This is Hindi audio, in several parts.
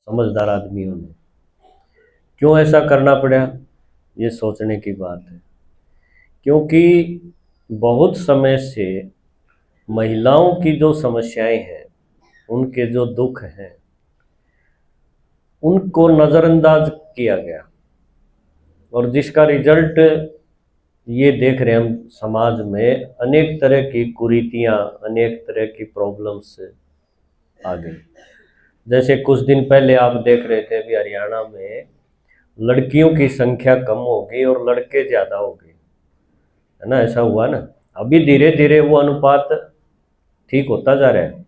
समझदार आदमियों ने। क्यों ऐसा करना पड़ा, ये सोचने की बात है। क्योंकि बहुत समय से महिलाओं की जो समस्याएं हैं, उनके जो दुख हैं, उनको नज़रअंदाज किया गया, और जिसका रिजल्ट ये देख रहे हैं हम समाज में, अनेक तरह की कुरीतियाँ, अनेक तरह की प्रॉब्लम्स आ गई। जैसे कुछ दिन पहले आप देख रहे थे, अभी हरियाणा में लड़कियों की संख्या कम हो गई और लड़के ज़्यादा हो गए, है ना, ऐसा हुआ ना। अभी धीरे धीरे वो अनुपात ठीक होता जा रहा है,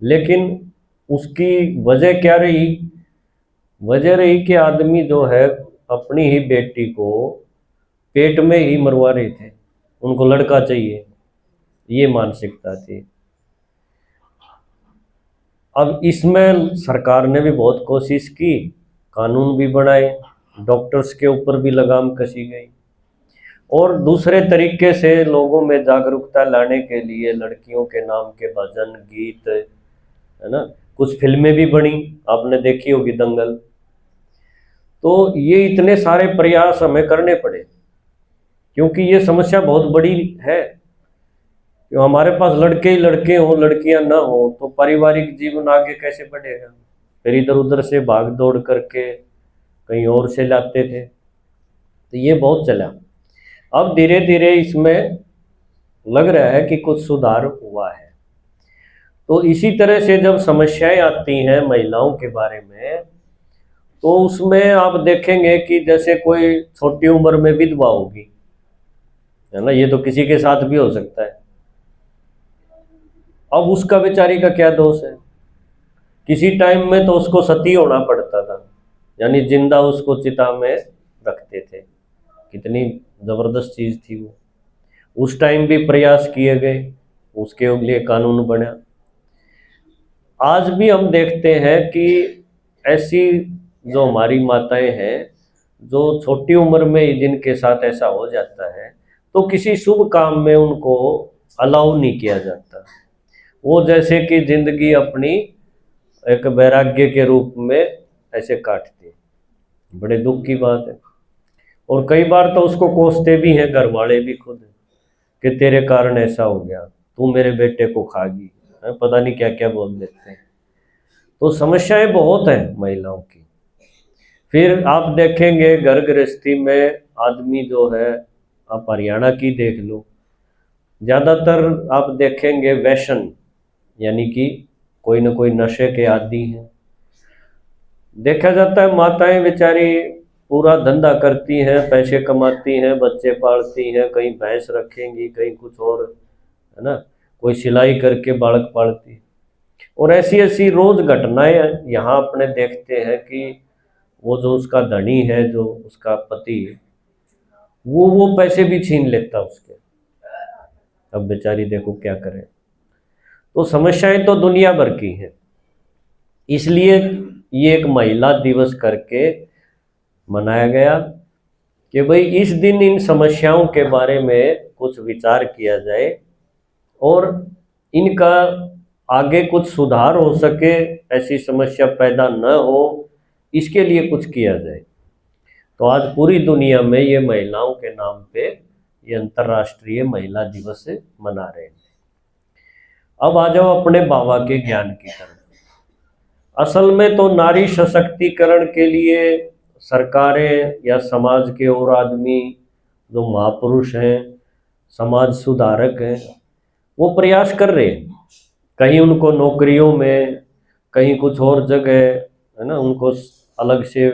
लेकिन उसकी वजह क्या रही? वजह रही कि आदमी जो है अपनी ही बेटी को पेट में ही मरवा रहे थे, उनको लड़का चाहिए, ये मानसिकता थी। अब इसमें सरकार ने भी बहुत कोशिश की, कानून भी बनाए, डॉक्टर्स के ऊपर भी लगाम कसी गई, और दूसरे तरीके से लोगों में जागरूकता लाने के लिए लड़कियों के नाम के भजन गीत, है ना, कुछ फिल्में भी बनी, आपने देखी होगी दंगल। तो ये इतने सारे प्रयास हमें करने पड़े, क्योंकि ये समस्या बहुत बड़ी है। कि हमारे पास लड़के ही लड़के हों, लड़कियां ना हो, तो पारिवारिक जीवन आगे कैसे बढ़ेगा? फिर इधर उधर से भाग दौड़ करके कहीं और से लाते थे, तो ये बहुत चला। अब धीरे धीरे इसमें लग रहा है कि कुछ सुधार हुआ है। तो इसी तरह से जब समस्याएं आती हैं महिलाओं के बारे में, तो उसमें आप देखेंगे कि जैसे कोई छोटी उम्र में विधवा होगी, है ना, ये तो किसी के साथ भी हो सकता है। अब उसका बेचारी का क्या दोष है? किसी टाइम में तो उसको सती होना पड़ता था, यानी जिंदा उसको चिता में रखते थे। कितनी जबरदस्त चीज थी वो। उस टाइम भी प्रयास किए गए, उसके लिए कानून बना। आज भी हम देखते हैं कि ऐसी जो हमारी माताएं हैं, जो छोटी उम्र में ही जिनके साथ ऐसा हो जाता है, तो किसी शुभ काम में उनको अलाउ नहीं किया जाता। वो जैसे कि जिंदगी अपनी एक वैराग्य के रूप में ऐसे काटती है। बड़े दुख की बात है। और कई बार तो उसको कोसते भी हैं घर वाले भी खुद, कि तेरे कारण ऐसा हो गया, तू मेरे बेटे को खागी, पता नहीं क्या क्या बोल देते हैं। तो समस्याएं बहुत हैं महिलाओं की। फिर आप देखेंगे घर गृहस्थी में आदमी जो है, आप हरियाणा की देख लो, ज़्यादातर आप देखेंगे व्यसन, यानी कि कोई ना कोई नशे के आदी हैं। देखा जाता है माताएं बेचारी पूरा धंधा करती हैं, पैसे कमाती हैं, बच्चे पालती हैं, कहीं भैंस रखेंगी, कहीं कुछ और, है ना, कोई सिलाई करके बालक पालती। और ऐसी ऐसी रोज घटनाएं यहाँ अपने देखते हैं कि वो जो उसका धनी है, जो उसका पति, वो पैसे भी छीन लेता उसके। अब बेचारी देखो क्या करे। तो समस्याएं तो दुनिया भर की हैं। इसलिए ये एक महिला दिवस करके मनाया गया कि भाई इस दिन इन समस्याओं के बारे में कुछ विचार किया जाए, और इनका आगे कुछ सुधार हो सके, ऐसी समस्या पैदा न हो, इसके लिए कुछ किया जाए। तो आज पूरी दुनिया में ये महिलाओं के नाम पे ये अंतर्राष्ट्रीय महिला दिवस मना रहे हैं। अब आ जाओ अपने बाबा के ज्ञान की तरफ। असल में तो नारी सशक्तिकरण के लिए सरकारें या समाज के और आदमी जो महापुरुष हैं, समाज सुधारक हैं, वो प्रयास कर रहे हैं। कहीं उनको नौकरियों में, कहीं कुछ और जगह, है ना, उनको अलग से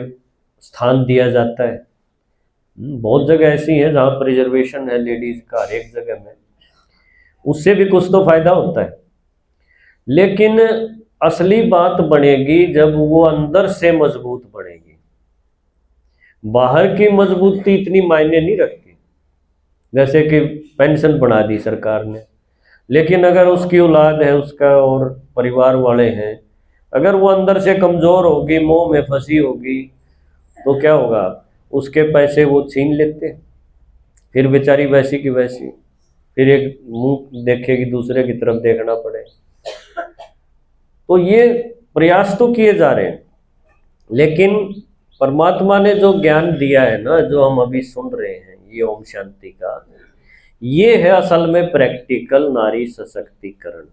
स्थान दिया जाता है। बहुत जगह ऐसी हैं जहाँ पर रिजर्वेशन है लेडीज का, हर एक जगह में, उससे भी कुछ तो फायदा होता है। लेकिन असली बात बनेगी जब वो अंदर से मजबूत बनेगी। बाहर की मजबूती इतनी मायने नहीं रखती। जैसे कि पेंशन बढ़ा दी सरकार ने, लेकिन अगर उसकी औलाद है, उसका और परिवार वाले हैं, अगर वो अंदर से कमजोर होगी, मोह में फंसी होगी, तो क्या होगा? उसके पैसे वो छीन लेते, फिर बेचारी वैसी की वैसी, फिर एक मुंह देखेगी, दूसरे की तरफ देखना पड़े। तो ये प्रयास तो किए जा रहे हैं, लेकिन परमात्मा ने जो ज्ञान दिया है ना, जो हम अभी सुन रहे हैं, ये ओम शांति का, ये है असल में प्रैक्टिकल नारी सशक्तिकरण।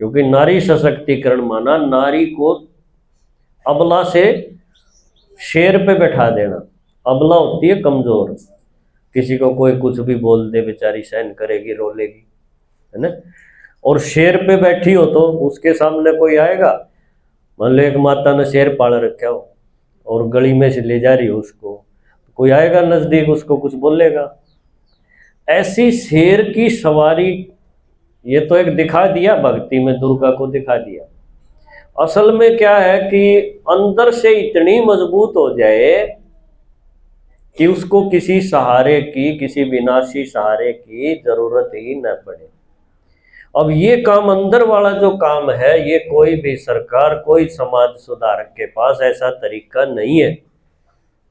क्योंकि नारी सशक्तिकरण माना नारी को अबला से शेर पे बैठा देना। अबला होती है कमजोर, किसी को कोई कुछ भी बोल दे बेचारी सहन करेगी, रोलेगी, है ना। और शेर पे बैठी हो तो उसके सामने कोई आएगा, मान लो एक माता ने शेर पाल रखा हो और गली में से ले जा रही हो उसको, कोई आएगा नजदीक उसको कुछ बोलेगा। ऐसी शेर की सवारी, ये तो एक दिखा दिया भक्ति में, दुर्गा को दिखा दिया। असल में क्या है कि अंदर से इतनी मजबूत हो जाए कि उसको किसी सहारे की, किसी विनाशी सहारे की जरूरत ही न पड़े। अब ये काम अंदर वाला जो काम है, ये कोई भी सरकार, कोई समाज सुधारक के पास ऐसा तरीका नहीं है।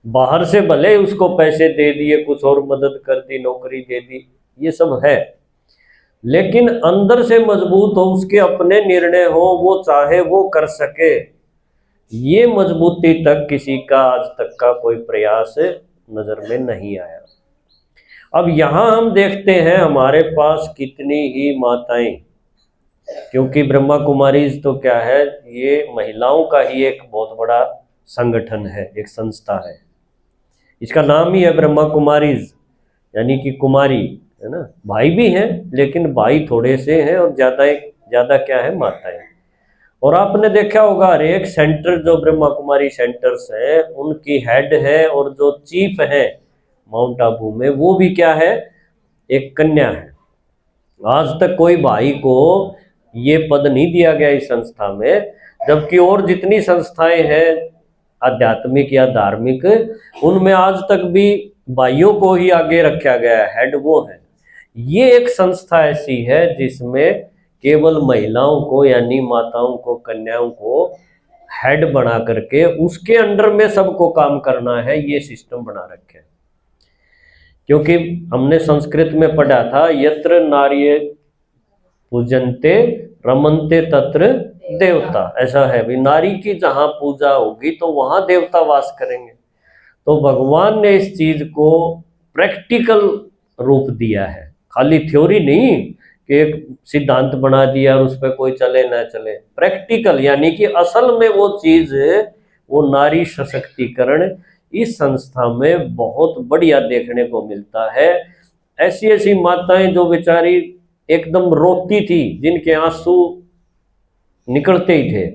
बाहर से भले उसको पैसे दे दिए, कुछ और मदद कर दी, नौकरी दे दी, ये सब है, लेकिन अंदर से मजबूत हो, उसके अपने निर्णय हो, वो चाहे वो कर सके, ये मजबूती तक किसी का आज तक का कोई प्रयास नजर में नहीं आया। अब यहां हम देखते हैं हमारे पास कितनी ही माताएं, क्योंकि ब्रह्मा कुमारी तो क्या है, ये महिलाओं का ही एक बहुत बड़ा संगठन है, एक संस्था है। इसका नाम ही है ब्रह्मा कुमारीज, यानी कि कुमारी, है ना। भाई भी हैं लेकिन भाई थोड़े से हैं, और ज्यादा क्या है, माताएं। और आपने देखा होगा हर एक सेंटर जो ब्रह्मा कुमारी सेंटर्स हैं, उनकी हेड है और जो चीफ है माउंट आबू में, वो भी क्या है, एक कन्या है। आज तक कोई भाई को ये पद नहीं दिया गया इस संस्था में, जबकि और जितनी संस्थाएं हैं आध्यात्मिक या धार्मिक, उनमें आज तक भी भाइयों को ही आगे रखा गया है, हेड वो है। ये एक संस्था ऐसी है जिसमें केवल महिलाओं को, यानी माताओं को, कन्याओं को हेड बना करके उसके अंडर में सबको काम करना है, ये सिस्टम बना रखे। क्योंकि हमने संस्कृत में पढ़ा था, यत्र नार्य पूजन्ते रमन्ते तत्र देवता, ऐसा है भी, नारी की जहां पूजा होगी तो वहां देवता वास करेंगे। तो भगवान ने इस चीज को प्रैक्टिकल रूप दिया है, खाली थ्योरी नहीं कि एक सिद्धांत बना दिया और उस पर कोई चले ना चले। प्रैक्टिकल, यानी कि असल में वो चीज, वो नारी सशक्तिकरण इस संस्था में बहुत बढ़िया देखने को मिलता है। ऐसी ऐसी माताएं जो बेचारी एकदम रोती थी, जिनके आंसू निकलते ही थे,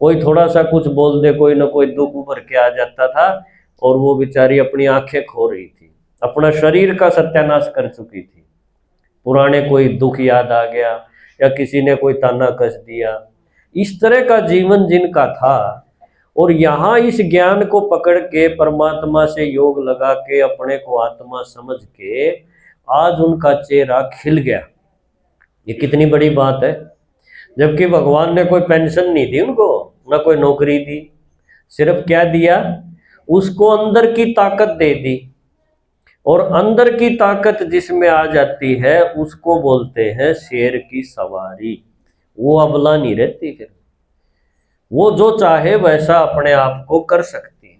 कोई थोड़ा सा कुछ बोल दे, कोई ना कोई दुख उभर के आ जाता था, और वो बेचारी अपनी आंखें खो रही थी, अपना शरीर का सत्यानाश कर चुकी थी। पुराने कोई दुख याद आ गया, या किसी ने कोई ताना कस दिया, इस तरह का जीवन जिनका था। और यहाँ इस ज्ञान को पकड़ के, परमात्मा से योग लगा के, अपने को आत्मा समझ के, आज उनका चेहरा खिल गया। ये कितनी बड़ी बात है। जबकि भगवान ने कोई पेंशन नहीं दी उनको, ना कोई नौकरी दी, सिर्फ क्या दिया, उसको अंदर की ताकत दे दी। और अंदर की ताकत जिसमें आ जाती है उसको बोलते हैं शेर की सवारी। वो अबला नहीं रहती, फिर वो जो चाहे वैसा अपने आप को कर सकती है।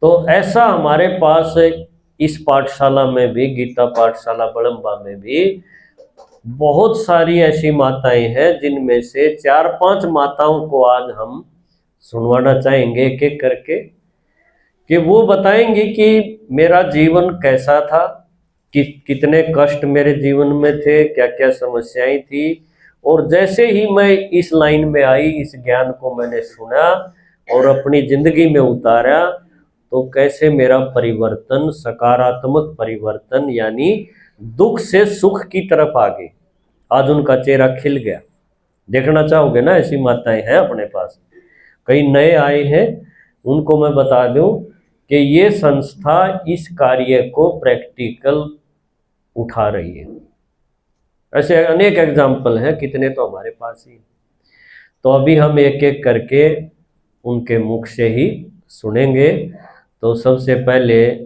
तो ऐसा हमारे पास इस पाठशाला में भी, गीता पाठशाला बड़म्बा में भी बहुत सारी ऐसी माताएं हैं, जिनमें से 4-5 माताओं को आज हम सुनवाना चाहेंगे एक एक करके, कि वो बताएंगी कि मेरा जीवन कैसा था, कि कितने कष्ट मेरे जीवन में थे, क्या क्या समस्याएं थी, और जैसे ही मैं इस लाइन में आई, इस ज्ञान को मैंने सुना और अपनी जिंदगी में उतारा, तो कैसे मेरा परिवर्तन, सकारात्मक परिवर्तन, यानी दुख से सुख की तरफ आ गई। आज उनका चेहरा खिल गया। देखना चाहोगे ना, ऐसी माताएं हैं अपने पास, कई नए आए हैं, उनको मैं बता दूं कि ये संस्था इस कार्य को प्रैक्टिकल उठा रही है। ऐसे अनेक एग्जाम्पल हैं, कितने तो हमारे पास ही। तो अभी हम एक एक करके उनके मुख से ही सुनेंगे। तो सबसे पहले